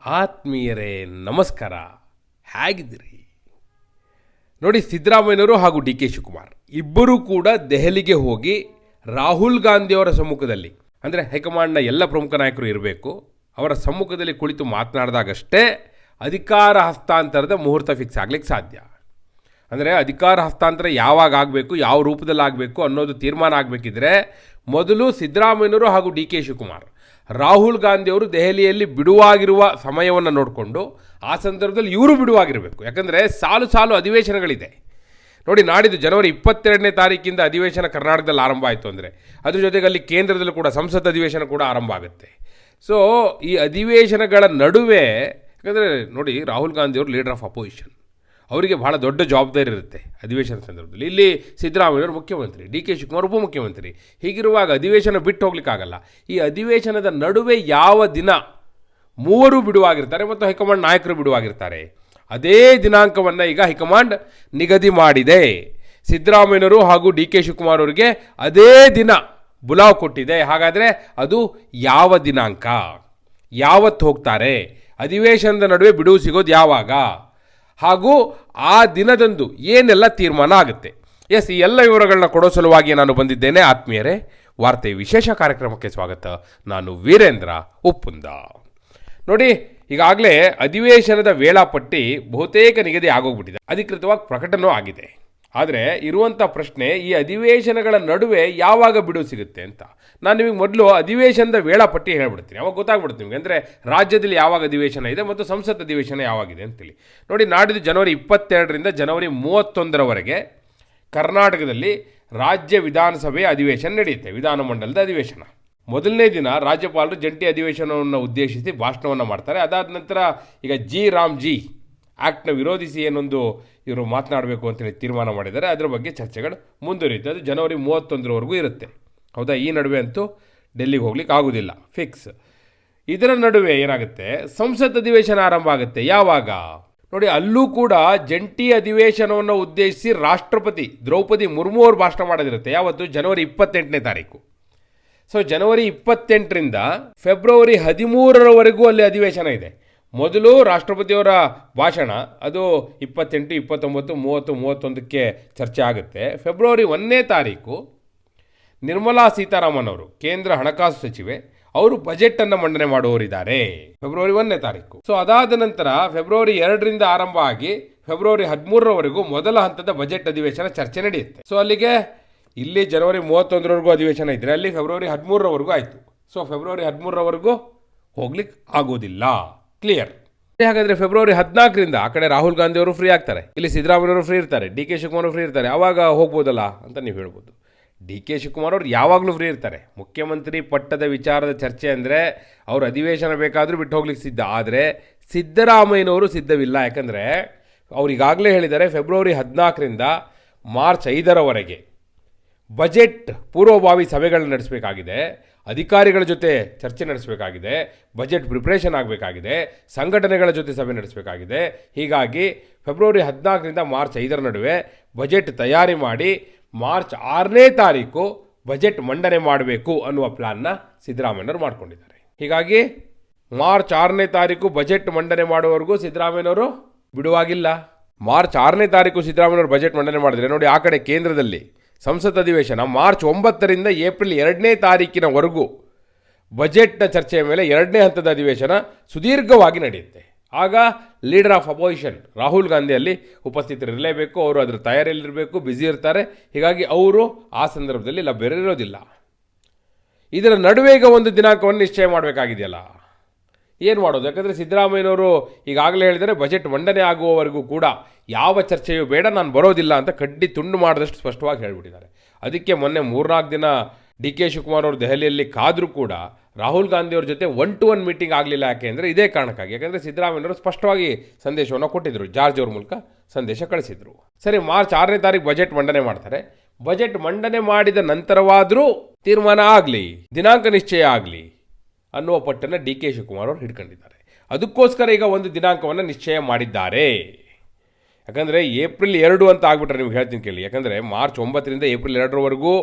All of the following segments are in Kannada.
ಆತ್ಮೀಯರೇ ನಮಸ್ಕಾರ. ಹೇಗಿದ್ದೀರಿ? ನೋಡಿ, ಸಿದ್ದರಾಮಯ್ಯನವರು ಹಾಗೂ ಡಿ ಕೆ ಶಿವಕುಮಾರ್ ಇಬ್ಬರೂ ಕೂಡ ದೆಹಲಿಗೆ ಹೋಗಿ ರಾಹುಲ್ ಗಾಂಧಿಯವರ ಸಮ್ಮುಖದಲ್ಲಿ, ಅಂದರೆ ಹೈಕಮಾಂಡ್ನ ಎಲ್ಲ ಪ್ರಮುಖ ನಾಯಕರು ಇರಬೇಕು, ಅವರ ಸಮ್ಮುಖದಲ್ಲಿ ಕುಳಿತು ಮಾತನಾಡಿದಾಗಷ್ಟೇ ಅಧಿಕಾರ ಹಸ್ತಾಂತರದ ಮುಹೂರ್ತ ಫಿಕ್ಸ್ ಆಗ್ಲಿಕ್ಕೆ ಸಾಧ್ಯ. ಅಂದರೆ ಅಧಿಕಾರ ಹಸ್ತಾಂತರ ಯಾವಾಗ ಆಗಬೇಕು, ಯಾವ ರೂಪದಲ್ಲಿ ಆಗಬೇಕು ಅನ್ನೋದು ತೀರ್ಮಾನ ಆಗಬೇಕಿದ್ರೆ ಮೊದಲು ಸಿದ್ದರಾಮಯ್ಯನವರು ಹಾಗೂ ಡಿ ಕೆ ಶಿವಕುಮಾರ್ ರಾಹುಲ್ ಗಾಂಧಿಯವರು ದೆಹಲಿಯಲ್ಲಿ ಬಿಡುವಾಗಿರುವ ಸಮಯವನ್ನು ನೋಡಿಕೊಂಡು ಆ ಸಂದರ್ಭದಲ್ಲಿ ಇವರು ಬಿಡುವಾಗಿರಬೇಕು. ಯಾಕಂದರೆ ಸಾಲು ಸಾಲು ಅಧಿವೇಶನಗಳಿದೆ. ನೋಡಿ, ನಾಡಿದ್ದು ಜನವರಿ 22ನೇ ತಾರೀಕಿಂದ ಅಧಿವೇಶನ ಕರ್ನಾಟಕದಲ್ಲಿ ಆರಂಭ ಆಯಿತು ಅಂದರೆ ಅದ್ರ ಜೊತೆಗೆ ಅಲ್ಲಿ ಕೇಂದ್ರದಲ್ಲೂ ಕೂಡ ಸಂಸತ್ ಅಧಿವೇಶನ ಕೂಡ ಆರಂಭ ಆಗುತ್ತೆ. ಸೊ ಈ ಅಧಿವೇಶನಗಳ ನಡುವೆ, ಯಾಕಂದರೆ ನೋಡಿ, ರಾಹುಲ್ ಗಾಂಧಿಯವರು ಲೀಡರ್ ಆಫ್ ಅಪೋಸಿಷನ್, ಅವರಿಗೆ ಬಹಳ ದೊಡ್ಡ ಜವಾಬ್ದಾರಿ ಇರುತ್ತೆ ಅಧಿವೇಶನ ಸಂದರ್ಭದಲ್ಲಿ. ಇಲ್ಲಿ ಸಿದ್ದರಾಮಯ್ಯವರು ಮುಖ್ಯಮಂತ್ರಿ, ಡಿ ಕೆ ಶಿವಕುಮಾರ್ ಉಪಮುಖ್ಯಮಂತ್ರಿ. ಹೀಗಿರುವಾಗ ಅಧಿವೇಶನ ಬಿಟ್ಟು ಹೋಗ್ಲಿಕ್ಕಾಗಲ್ಲ. ಈ ಅಧಿವೇಶನದ ನಡುವೆ ಯಾವ ದಿನ ಮೂವರು ಬಿಡುವಾಗಿರ್ತಾರೆ ಮತ್ತು ಹೈಕಮಾಂಡ್ ನಾಯಕರು ಬಿಡುವಾಗಿರ್ತಾರೆ, ಅದೇ ದಿನಾಂಕವನ್ನು ಈಗ ಹೈಕಮಾಂಡ್ ನಿಗದಿ ಮಾಡಿದೆ. ಸಿದ್ದರಾಮಯ್ಯನವರು ಹಾಗೂ ಡಿ ಕೆ ಶಿವಕುಮಾರ್ ಅವರಿಗೆ ಅದೇ ದಿನ ಬುಲಾವ್ ಕೊಟ್ಟಿದೆ. ಹಾಗಾದರೆ ಅದು ಯಾವ ದಿನಾಂಕ, ಯಾವತ್ತು ಹೋಗ್ತಾರೆ, ಅಧಿವೇಶನದ ನಡುವೆ ಬಿಡುವು ಸಿಗೋದು ಯಾವಾಗ, ಹಾಗೂ ಆ ದಿನದಂದು ಏನೆಲ್ಲ ತೀರ್ಮಾನ ಆಗುತ್ತೆ. ಎಸ್, ಈ ಎಲ್ಲ ವಿವರಗಳನ್ನ ಕೊಡೋ ಸಲುವಾಗಿ ನಾನು ಬಂದಿದ್ದೇನೆ. ಆತ್ಮೀಯರೇ, ವಾರ್ತೆ ವಿಶೇಷ ಕಾರ್ಯಕ್ರಮಕ್ಕೆ ಸ್ವಾಗತ. ನಾನು ವೀರೇಂದ್ರ ಉಪ್ಪುಂದ. ನೋಡಿ, ಈಗಾಗಲೇ ಅಧಿವೇಶನದ ವೇಳಾಪಟ್ಟಿ ಬಹುತೇಕ ನಿಗದಿ ಆಗೋಗ್ಬಿಟ್ಟಿದೆ, ಅಧಿಕೃತವಾಗಿ ಪ್ರಕಟನೂ ಆಗಿದೆ. ಆದರೆ ಇರುವಂಥ ಪ್ರಶ್ನೆ, ಈ ಅಧಿವೇಶನಗಳ ನಡುವೆ ಯಾವಾಗ ಬಿಡುವು ಸಿಗುತ್ತೆ ಅಂತ. ನಾನು ನಿಮಗೆ ಮೊದಲು ಅಧಿವೇಶನದ ವೇಳಾಪಟ್ಟಿ ಹೇಳ್ಬಿಡ್ತೀನಿ, ಅವಾಗ ಗೊತ್ತಾಗ್ಬಿಡುತ್ತೆ ನಿಮಗೆ. ಅಂದರೆ ರಾಜ್ಯದಲ್ಲಿ ಯಾವಾಗ ಅಧಿವೇಶನ ಇದೆ ಮತ್ತು ಸಂಸತ್ ಅಧಿವೇಶನ ಯಾವಾಗಿದೆ ಅಂತೇಳಿ. ನೋಡಿ, ನಾಡಿದ್ದು ಜನವರಿ 22ರಿಂದ ಜನವರಿ 31ರವರೆಗೆ ಕರ್ನಾಟಕದಲ್ಲಿ ರಾಜ್ಯ ವಿಧಾನಸಭೆಯ ಅಧಿವೇಶನ ನಡೆಯುತ್ತೆ, ವಿಧಾನಮಂಡಲದ ಅಧಿವೇಶನ. ಮೊದಲನೇ ದಿನ ರಾಜ್ಯಪಾಲರು ಜಂಟಿ ಅಧಿವೇಶನವನ್ನು ಉದ್ದೇಶಿಸಿ ಭಾಷಣವನ್ನು ಮಾಡ್ತಾರೆ. ಅದಾದ ನಂತರ ಈಗ ರಾಮ್ಜಿ ಆ್ಯಕ್ಟ್ನ ವಿರೋಧಿಸಿ ಏನೊಂದು ಇವರು ಮಾತನಾಡಬೇಕು ಅಂತೇಳಿ ತೀರ್ಮಾನ ಮಾಡಿದ್ದಾರೆ. ಅದರ ಬಗ್ಗೆ ಚರ್ಚೆಗಳು ಮುಂದುವರಿಯುತ್ತೆ. ಅದು ಜನವರಿ 31ರವರೆಗೂ ಇರುತ್ತೆ. ಹೌದಾ? ಈ ನಡುವೆ ಅಂತೂ ಡೆಲ್ಲಿಗೆ ಹೋಗ್ಲಿಕ್ಕೆ ಆಗೋದಿಲ್ಲ, ಫಿಕ್ಸ್. ಇದರ ನಡುವೆ ಏನಾಗುತ್ತೆ, ಸಂಸತ್ ಅಧಿವೇಶನ ಆರಂಭ ಆಗುತ್ತೆ. ಯಾವಾಗ ನೋಡಿ, ಅಲ್ಲೂ ಕೂಡ ಜಂಟಿ ಅಧಿವೇಶನವನ್ನು ಉದ್ದೇಶಿಸಿ ರಾಷ್ಟ್ರಪತಿ ದ್ರೌಪದಿ ಮುರ್ಮು ಅವರು ಭಾಷಣ ಮಾಡೋದಿರುತ್ತೆ. ಯಾವತ್ತು? ಜನವರಿ 28ನೇ ತಾರೀಕು. ಸೊ ಜನವರಿ 28ರಿಂದ ಫೆಬ್ರವರಿ 13ರವರೆಗೂ ಅಲ್ಲಿ ಅಧಿವೇಶನ ಇದೆ. ಮೊದಲು ರಾಷ್ಟ್ರಪತಿಯವರ ಭಾಷಣ, ಅದು 28, 29, 30, 31ಕ್ಕೆ ಚರ್ಚೆ ಆಗುತ್ತೆ. ಫೆಬ್ರವರಿ 1ನೇ ತಾರೀಕು ನಿರ್ಮಲಾ ಸೀತಾರಾಮನ್ ಅವರು, ಕೇಂದ್ರ ಹಣಕಾಸು ಸಚಿವೆ, ಅವರು ಬಜೆಟನ್ನು ಮಂಡನೆ ಮಾಡುವವರಿದ್ದಾರೆ, ಫೆಬ್ರವರಿ 1ನೇ ತಾರೀಕು. ಸೊ ಅದಾದ ನಂತರ ಫೆಬ್ರವರಿ 2ರಿಂದ ಆರಂಭ ಆಗಿ ಫೆಬ್ರವರಿ 13ರವರೆಗೂ ಮೊದಲ ಹಂತದ ಬಜೆಟ್ ಅಧಿವೇಶನ ಚರ್ಚೆ ನಡೆಯುತ್ತೆ. ಸೊ ಅಲ್ಲಿಗೆ ಇಲ್ಲಿ ಜನವರಿ 31ರವರೆಗೂ ಅಧಿವೇಶನ ಇದ್ದರೆ ಅಲ್ಲಿ ಫೆಬ್ರವರಿ 13ರವರೆಗೂ ಆಯಿತು. ಸೊ ಫೆಬ್ರವರಿ 13ರವರೆಗೂ ಹೋಗ್ಲಿಕ್ಕೆ ಆಗೋದಿಲ್ಲ. ಕ್ಲಿಯರ್? ಹಾಗಾದರೆ ಫೆಬ್ರವರಿ 14ರಿಂದ ಆ ಕಡೆ ರಾಹುಲ್ ಗಾಂಧಿ ಅವರು ಫ್ರೀ ಆಗ್ತಾರೆ, ಇಲ್ಲಿ ಸಿದ್ದರಾಮಯ್ಯವರು ಫ್ರೀ ಇರ್ತಾರೆ, ಡಿ ಕೆ ಶಿವಕುಮಾರ್ ಫ್ರೀ ಇರ್ತಾರೆ. ಆವಾಗ ಹೋಗ್ಬೋದಲ್ಲ ಅಂತ ನೀವು ಹೇಳ್ಬೋದು. ಡಿ ಕೆ ಶಿವಕುಮಾರ್ ಅವರು ಯಾವಾಗಲೂ ಫ್ರೀ ಇರ್ತಾರೆ. ಮುಖ್ಯಮಂತ್ರಿ ಪಟ್ಟದ ವಿಚಾರದ ಚರ್ಚೆ ಅಂದರೆ ಅವರು ಅಧಿವೇಶನ ಬೇಕಾದರೂ ಬಿಟ್ಟು ಹೋಗ್ಲಿಕ್ಕೆ ಸಿದ್ಧ. ಆದರೆ ಸಿದ್ದರಾಮಯ್ಯನವರು ಸಿದ್ಧವಿಲ್ಲ. ಯಾಕಂದರೆ ಅವ್ರು ಈಗಾಗಲೇ ಹೇಳಿದ್ದಾರೆ, ಫೆಬ್ರವರಿ 14ರಿಂದ ಮಾರ್ಚ್ 5ರವರೆಗೆ ಬಜೆಟ್ ಪೂರ್ವಭಾವಿ ಸಭೆಗಳನ್ನ ನಡೆಸಬೇಕಾಗಿದೆ, ಅಧಿಕಾರಿಗಳ ಜೊತೆ ಚರ್ಚೆ ನಡೆಸಬೇಕಾಗಿದೆ, ಬಜೆಟ್ ಪ್ರಿಪ್ರೇಷನ್ ಆಗಬೇಕಾಗಿದೆ, ಸಂಘಟನೆಗಳ ಜೊತೆ ಸಭೆ ನಡೆಸಬೇಕಾಗಿದೆ. ಹೀಗಾಗಿ ಫೆಬ್ರವರಿ 14ರಿಂದ ಮಾರ್ಚ್ 5ರ ನಡುವೆ ಬಜೆಟ್ ತಯಾರಿ ಮಾಡಿ ಮಾರ್ಚ್ 6ನೇ ತಾರೀಕು ಬಜೆಟ್ ಮಂಡನೆ ಮಾಡಬೇಕು ಅನ್ನುವ ಪ್ಲಾನ್ನ ಸಿದ್ದರಾಮಯ್ಯನವರು ಮಾಡ್ಕೊಂಡಿದ್ದಾರೆ. ಹೀಗಾಗಿ ಮಾರ್ಚ್ 6ನೇ ತಾರೀಕು ಬಜೆಟ್ ಮಂಡನೆ ಮಾಡುವವರೆಗೂ ಸಿದ್ದರಾಮಯ್ಯನವರು ಬಿಡುವಾಗಿಲ್ಲ. ಮಾರ್ಚ್ 6ನೇ ತಾರೀಕು ಸಿದ್ದರಾಮಯ್ಯನವರು ಬಜೆಟ್ ಮಂಡನೆ ಮಾಡಿದರೆ ನೋಡಿ, ಆ ಕಡೆ ಕೇಂದ್ರದಲ್ಲಿ ಸಂಸತ್ ಅಧಿವೇಶನ ಮಾರ್ಚ್ 9ರಿಂದ ಏಪ್ರಿಲ್ 2ನೇ ತಾರೀಕಿನವರೆಗೂ ಬಜೆಟ್ನ ಚರ್ಚೆಯ ಮೇಲೆ 2ನೇ ಹಂತದ ಅಧಿವೇಶನ ಸುದೀರ್ಘವಾಗಿ ನಡೆಯುತ್ತೆ. ಆಗ leader of opposition Rahul Gandhi ಅಲ್ಲಿ ಉಪಸ್ಥಿತರಿರಲೇಬೇಕು. ಅವರು ಅದರ ತಯಾರಿಯಲ್ಲಿರಬೇಕು, ಬ್ಯುಸಿ ಇರ್ತಾರೆ. ಹೀಗಾಗಿ ಅವರು ಆ ಸಂದರ್ಭದಲ್ಲಿ ಲಭ್ಯರಿರೋದಿಲ್ಲ. ಇದರ ನಡುವೆ ಈಗ ಒಂದು ದಿನಾಂಕವನ್ನು ನಿಶ್ಚಯ ಮಾಡಬೇಕಾಗಿದೆಯಲ್ಲ, ಏನು ಮಾಡೋದು? ಯಾಕಂದರೆ ಸಿದ್ದರಾಮಯ್ಯನವರು ಈಗಾಗಲೇ ಹೇಳಿದರೆ ಬಜೆಟ್ ಮಂಡನೆ ಆಗುವವರೆಗೂ ಕೂಡ ಯಾವ ಚರ್ಚೆಯೂ ಬೇಡ, ನಾನು ಬರೋದಿಲ್ಲ ಅಂತ ಕಡ್ಡಿ ತುಂಡು ಮಾಡಿದಷ್ಟು ಸ್ಪಷ್ಟವಾಗಿ ಹೇಳಿಬಿಟ್ಟಿದ್ದಾರೆ. ಅದಕ್ಕೆ ಮೊನ್ನೆ 3-4 ದಿನ ಡಿ ಕೆ ಶಿವಕುಮಾರ್ ಅವರು ದೆಹಲಿಯಲ್ಲಿ ಕಾದರೂ ಕೂಡ ರಾಹುಲ್ ಗಾಂಧಿಯವ್ರ ಜೊತೆ 1-to-1 ಮೀಟಿಂಗ್ ಆಗಲಿಲ್ಲ. ಯಾಕೆ ಅಂದರೆ ಇದೇ ಕಾರಣಕ್ಕಾಗಿ. ಯಾಕಂದರೆ ಸಿದ್ದರಾಮಯ್ಯನವರು ಸ್ಪಷ್ಟವಾಗಿ ಸಂದೇಶವನ್ನು ಕೊಟ್ಟಿದ್ದರು, ಜಾರ್ಜ್ ಅವ್ರ ಮೂಲಕ ಸಂದೇಶ ಕಳಿಸಿದರು. ಸರಿ, ಮಾರ್ಚ್ 6ನೇ ತಾರೀಕು ಬಜೆಟ್ ಮಂಡನೆ ಮಾಡ್ತಾರೆ. ಬಜೆಟ್ ಮಂಡನೆ ಮಾಡಿದ ನಂತರವಾದರೂ ತೀರ್ಮಾನ ಆಗಲಿ, ದಿನಾಂಕ ನಿಶ್ಚಯ ಆಗಲಿ ಅನ್ನುವ ಪಟ್ಟನ್ನು ಡಿ ಕೆ ಶಿವಕುಮಾರ್ ಅವರು ಹಿಡ್ಕೊಂಡಿದ್ದಾರೆ. ಅದಕ್ಕೋಸ್ಕರ ಈಗ ಒಂದು ದಿನಾಂಕವನ್ನು ನಿಶ್ಚಯ ಮಾಡಿದ್ದಾರೆ. ಯಾಕಂದರೆ ಏಪ್ರಿಲ್ 2 ಅಂತ ಆಗ್ಬಿಟ್ರೆ ನಿಮ್ಗೆ ಹೇಳ್ತೀನಿ ಕೇಳಿ. ಯಾಕಂದರೆ ಮಾರ್ಚ್ 9ರಿಂದ ಏಪ್ರಿಲ್ 2ರವರೆಗೂ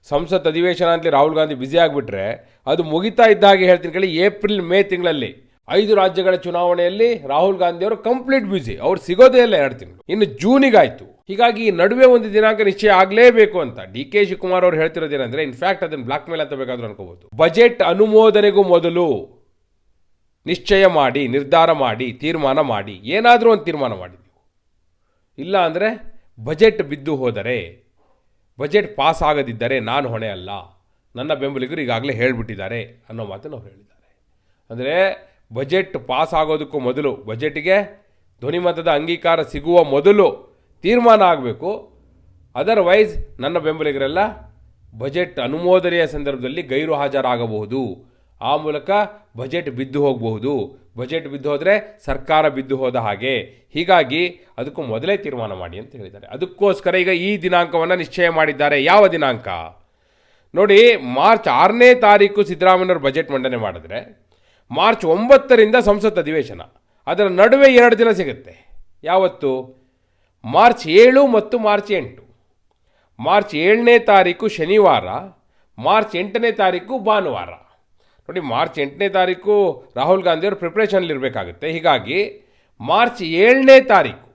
ಸಂಸತ್ ಅಧಿವೇಶನ ಅಂತಲೇ ರಾಹುಲ್ ಗಾಂಧಿ ಬ್ಯುಸಿ ಆಗಿಬಿಟ್ರೆ ಅದು ಮುಗಿತಾ ಇದ್ದ ಹಾಗೆ ಹೇಳ್ತೀನಿ ಕೇಳಿ, ಏಪ್ರಿಲ್ ಮೇ ತಿಂಗಳಲ್ಲಿ 5 ರಾಜ್ಯಗಳ ಚುನಾವಣೆಯಲ್ಲಿ ರಾಹುಲ್ ಗಾಂಧಿ ಅವರು ಕಂಪ್ಲೀಟ್ ಬ್ಯುಸಿ. ಅವ್ರು ಸಿಗೋದೇ ಇಲ್ಲ 2 ತಿಂಗಳು, ಇನ್ನು ಜೂನಿಗಾಯ್ತು. ಹೀಗಾಗಿ ಈ ನಡುವೆ ಒಂದು ದಿನಾಂಕ ನಿಶ್ಚಯ ಆಗಲೇಬೇಕು ಅಂತ ಡಿ ಕೆ ಶಿವಕುಮಾರ್ ಅವರು ಹೇಳ್ತಿರೋದೇನೆಂದ್ರೆ, ಇನ್ಫ್ಯಾಕ್ಟ್ ಅದನ್ನು ಬ್ಲಾಕ್ ಮೇಲ್ ಅಂತ ಬೇಕಾದ್ರೂ ಅನ್ಕೋಬಹುದು. ಬಜೆಟ್ ಅನುಮೋದನೆಗೂ ಮೊದಲು ನಿಶ್ಚಯ ಮಾಡಿ, ನಿರ್ಧಾರ ಮಾಡಿ, ತೀರ್ಮಾನ ಮಾಡಿ, ಏನಾದರೂ ಒಂದು ತೀರ್ಮಾನ ಮಾಡಿ. ಇಲ್ಲ ಅಂದರೆ ಬಜೆಟ್ ಬಿದ್ದು ಹೋದರೆ, ಬಜೆಟ್ ಪಾಸ್ ಆಗದಿದ್ದರೆ ನಾನು ಹೊಣೆ ಅಲ್ಲ, ನನ್ನ ಬೆಂಬಲಿಗರು ಈಗಾಗಲೇ ಹೇಳಿಬಿಟ್ಟಿದ್ದಾರೆ ಅನ್ನೋ ಮಾತನ್ನು ಅವ್ರು ಹೇಳಿದ್ದಾರೆ. ಅಂದರೆ ಬಜೆಟ್ ಪಾಸ್ ಆಗೋದಕ್ಕೂ ಮೊದಲು, ಬಜೆಟ್ಗೆ ಧ್ವನಿಮತದ ಅಂಗೀಕಾರ ಸಿಗುವ ಮೊದಲು ತೀರ್ಮಾನ ಆಗಬೇಕು. ಅದರ್ವೈಸ್ ನನ್ನ ಬೆಂಬಲಿಗರೆಲ್ಲ ಬಜೆಟ್ ಅನುಮೋದನೆಯ ಸಂದರ್ಭದಲ್ಲಿ ಗೈರು ಹಾಜರಾಗಬಹುದು. ಆ ಮೂಲಕ ಬಜೆಟ್ ಬಿದ್ದು ಹೋಗಬಹುದು. ಬಜೆಟ್ ಬಿದ್ದು ಹೋದರೆ ಸರ್ಕಾರ ಬಿದ್ದು ಹೋದ ಹಾಗೆ. ಹೀಗಾಗಿ ಅದಕ್ಕೂ ಮೊದಲೇ ತೀರ್ಮಾನ ಮಾಡಿ ಅಂತ ಹೇಳಿದ್ದಾರೆ. ಅದಕ್ಕೋಸ್ಕರ ಈಗ ಈ ದಿನಾಂಕವನ್ನು ನಿಶ್ಚಯ ಮಾಡಿದ್ದಾರೆ. ಯಾವ ದಿನಾಂಕ ನೋಡಿ, ಮಾರ್ಚ್ 6ನೇ ತಾರೀಕು ಸಿದ್ದರಾಮಯ್ಯವ್ರು ಬಜೆಟ್ ಮಂಡನೆ ಮಾಡಿದ್ರೆ, ಮಾರ್ಚ್ 9ರಿಂದ ಸಂಸತ್ ಅಧಿವೇಶನ, ಅದರ ನಡುವೆ 2 ದಿನ ಸಿಗುತ್ತೆ. ಯಾವತ್ತು? ಮಾರ್ಚ್ 7 ಮತ್ತು ಮಾರ್ಚ್ 8. ಮಾರ್ಚ್ 7ನೇ ತಾರೀಕು ಶನಿವಾರ, ಮಾರ್ಚ್ 8ನೇ ತಾರೀಕು ಭಾನುವಾರ. ನೋಡಿ, ಮಾರ್ಚ್ 8ನೇ ತಾರೀಕು ರಾಹುಲ್ ಗಾಂಧಿಯವರು ಪ್ರಿಪ್ರೇಷನ್ಲಿರಬೇಕಾಗುತ್ತೆ. ಹೀಗಾಗಿ ಮಾರ್ಚ್ 7ನೇ ತಾರೀಕು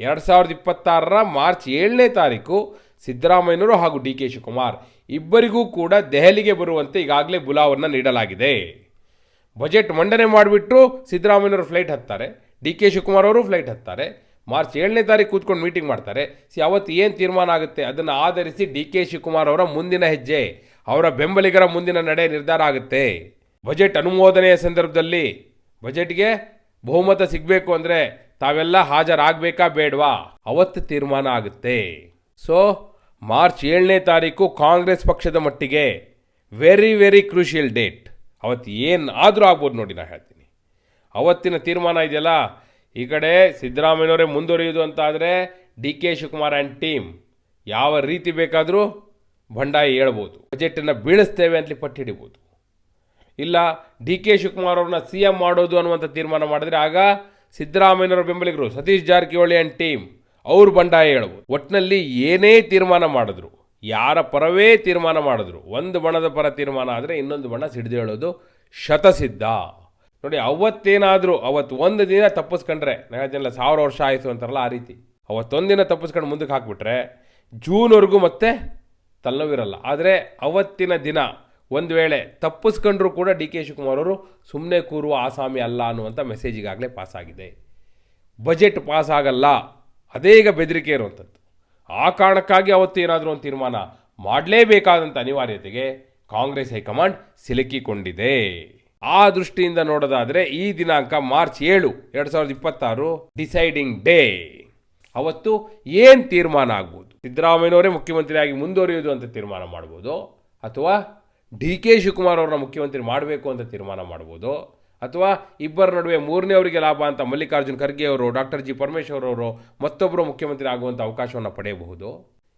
2026ರ ಮಾರ್ಚ್ 7ನೇ ತಾರೀಕು ಸಿದ್ದರಾಮಯ್ಯನವರು ಹಾಗೂ ಡಿ ಕೆ ಶಿವಕುಮಾರ್ ಇಬ್ಬರಿಗೂ ಕೂಡ ದೆಹಲಿಗೆ ಬರುವಂತೆ ಈಗಾಗಲೇ ಬುಲಾವನ್ನು ನೀಡಲಾಗಿದೆ. ಬಜೆಟ್ ಮಂಡನೆ ಮಾಡಿಬಿಟ್ಟು ಸಿದ್ದರಾಮಯ್ಯನವರು ಫ್ಲೈಟ್ ಹತ್ತಾರೆ, ಡಿ ಕೆ ಶಿವಕುಮಾರ್ ಅವರು ಫ್ಲೈಟ್ ಹತ್ತಾರೆ. ಮಾರ್ಚ್ 7ನೇ ತಾರೀಕು ಕೂತ್ಕೊಂಡು ಮೀಟಿಂಗ್ ಮಾಡ್ತಾರೆ. ಅವತ್ತು ಏನು ತೀರ್ಮಾನ ಆಗುತ್ತೆ ಅದನ್ನು ಆಧರಿಸಿ ಡಿ ಕೆ ಶಿವಕುಮಾರ್ ಅವರ ಮುಂದಿನ ಹೆಜ್ಜೆ, ಅವರ ಬೆಂಬಲಿಗರ ಮುಂದಿನ ನಡೆ ನಿರ್ಧಾರ ಆಗುತ್ತೆ. ಬಜೆಟ್ ಅನುಮೋದನೆಯ ಸಂದರ್ಭದಲ್ಲಿ ಬಜೆಟ್ಗೆ ಬಹುಮತ ಸಿಗಬೇಕು ಅಂದರೆ ತಾವೆಲ್ಲ ಹಾಜರಾಗಬೇಕಾ ಬೇಡವಾ, ಅವತ್ತು ತೀರ್ಮಾನ ಆಗುತ್ತೆ. ಸೊ ಮಾರ್ಚ್ 7ನೇ ತಾರೀಕು ಕಾಂಗ್ರೆಸ್ ಪಕ್ಷದ ಮಟ್ಟಿಗೆ ವೆರಿ ವೆರಿ ಕ್ರೂಷಿಯಲ್ ಡೇಟ್. ಅವತ್ತು ಏನು ಆದರೂ ಆಗ್ಬೋದು ನೋಡಿ. ನಾನು ಹೇಳ್ತೀನಿ, ಅವತ್ತಿನ ತೀರ್ಮಾನ ಇದೆಯಲ್ಲ, ಈ ಕಡೆ ಸಿದ್ದರಾಮಯ್ಯನವರೇ ಮುಂದುವರಿಯುವುದು ಅಂತಾದರೆ D K Shivakumar and team ಯಾವ ರೀತಿ ಬೇಕಾದರೂ ಬಂಡಾಯ ಹೇಳ್ಬೋದು, ಬಜೆಟನ್ನು ಬೀಳಿಸ್ತೇವೆ ಅಂತಲೇ ಪಟ್ಟು ಹಿಡಿಬೋದು. ಇಲ್ಲ ಡಿ ಕೆ ಶಿವಕುಮಾರ್ ಅವ್ರನ್ನ CM ಮಾಡೋದು ಅನ್ನುವಂಥ ತೀರ್ಮಾನ ಮಾಡಿದ್ರೆ ಆಗ ಸಿದ್ದರಾಮಯ್ಯನವರ ಬೆಂಬಲಿಗರು ಸತೀಶ್ ಜಾರಕಿಹೊಳಿ ಆ್ಯಂಡ್ ಟೀಮ್ ಅವ್ರು ಬಂಡಾಯ ಹೇಳ್ಬೋದು. ಒಟ್ಟಿನಲ್ಲಿ ಏನೇ ತೀರ್ಮಾನ ಮಾಡಿದ್ರು, ಯಾರ ಪರವೇ ತೀರ್ಮಾನ ಮಾಡಿದ್ರು, ಒಂದು ಬಣದ ಪರ ತೀರ್ಮಾನ ಆದರೆ ಇನ್ನೊಂದು ಬಣ ಸಿಡಿದು ಹೇಳೋದು ಶತಸಿದ್ಧ. ನೋಡಿ, ಅವತ್ತೇನಾದರೂ ಅವತ್ತು ಒಂದು ದಿನ ತಪ್ಪಿಸ್ಕೊಂಡ್ರೆ, ನಾವೆಲ್ಲ 1000 ವರ್ಷ ಆಯಿತು ಅಂತಾರಲ್ಲ, ಆ ರೀತಿ ಅವತ್ತೊಂದಿನ ತಪ್ಪಿಸ್ಕೊಂಡು ಮುಂದಕ್ಕೆ ಹಾಕ್ಬಿಟ್ರೆ ಜೂನ್ವರೆಗೂ ಮತ್ತೆ ತಲೆನೋವಿರಲ್ಲ. ಆದರೆ ಅವತ್ತಿನ ದಿನ ಒಂದು ವೇಳೆ ತಪ್ಪಿಸ್ಕೊಂಡ್ರೂ ಕೂಡ ಡಿ ಕೆ ಶಿವಕುಮಾರ್ ಅವರು ಸುಮ್ಮನೆ ಕೂರುವ ಆಸಾಮಿ ಅಲ್ಲ ಅನ್ನುವಂಥ ಮೆಸೇಜ್ ಈಗಾಗಲೇ ಪಾಸ್ ಆಗಿದೆ. ಬಜೆಟ್ ಪಾಸ್ ಆಗಲ್ಲ, ಅದೇ ಈಗ ಬೆದರಿಕೆ ಇರುವಂಥದ್ದು. ಆ ಕಾರಣಕ್ಕಾಗಿ ಅವತ್ತು ಏನಾದರೂ ಒಂದು ತೀರ್ಮಾನ ಮಾಡಲೇಬೇಕಾದಂಥ ಅನಿವಾರ್ಯತೆಗೆ ಕಾಂಗ್ರೆಸ್ ಹೈಕಮಾಂಡ್ ಸಿಲುಕಿಕೊಂಡಿದೆ. ಆ ದೃಷ್ಟಿಯಿಂದ ನೋಡೋದಾದರೆ ಈ ದಿನಾಂಕ ಮಾರ್ಚ್ 7, 2026 ಡಿಸೈಡಿಂಗ್ ಡೇ. ಅವತ್ತು ಏನು ತೀರ್ಮಾನ ಆಗ್ಬೋದು? ಸಿದ್ದರಾಮಯ್ಯನವರೇ ಮುಖ್ಯಮಂತ್ರಿಯಾಗಿ ಮುಂದುವರಿಯುವುದು ಅಂತ ತೀರ್ಮಾನ ಮಾಡ್ಬೋದು, ಅಥವಾ ಡಿ ಕೆ ಶಿವಕುಮಾರ್ ಅವ್ರನ್ನ ಮುಖ್ಯಮಂತ್ರಿ ಮಾಡಬೇಕು ಅಂತ ತೀರ್ಮಾನ ಮಾಡ್ಬೋದು, ಅಥವಾ ಇಬ್ಬರ ನಡುವೆ ಮೂರನೇವರಿಗೆ ಲಾಭ ಅಂತ ಮಲ್ಲಿಕಾರ್ಜುನ್ ಖರ್ಗೆ ಅವರು, ಡಾಕ್ಟರ್ ಜಿ ಪರಮೇಶ್ವರ್ ಅವರು ಮತ್ತೊಬ್ಬರು ಮುಖ್ಯಮಂತ್ರಿ ಆಗುವಂಥ ಅವಕಾಶವನ್ನು ಪಡೆಯಬಹುದು.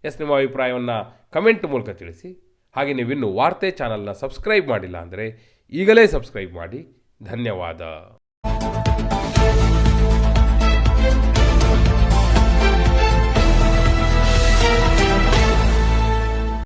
ನಿಮ್ಮ ಅಭಿಪ್ರಾಯವನ್ನು ಕಮೆಂಟ್ ಮೂಲಕ ತಿಳಿಸಿ. ಹಾಗೆ ನೀವಿನ್ನೂ ವಾರ್ತೆ ಚಾನಲ್ನ ಸಬ್ಸ್ಕ್ರೈಬ್ ಮಾಡಿಲ್ಲ ಅಂದರೆ ಈಗಲೇ ಸಬ್ಸ್ಕ್ರೈಬ್ ಮಾಡಿ. ಧನ್ಯವಾದ.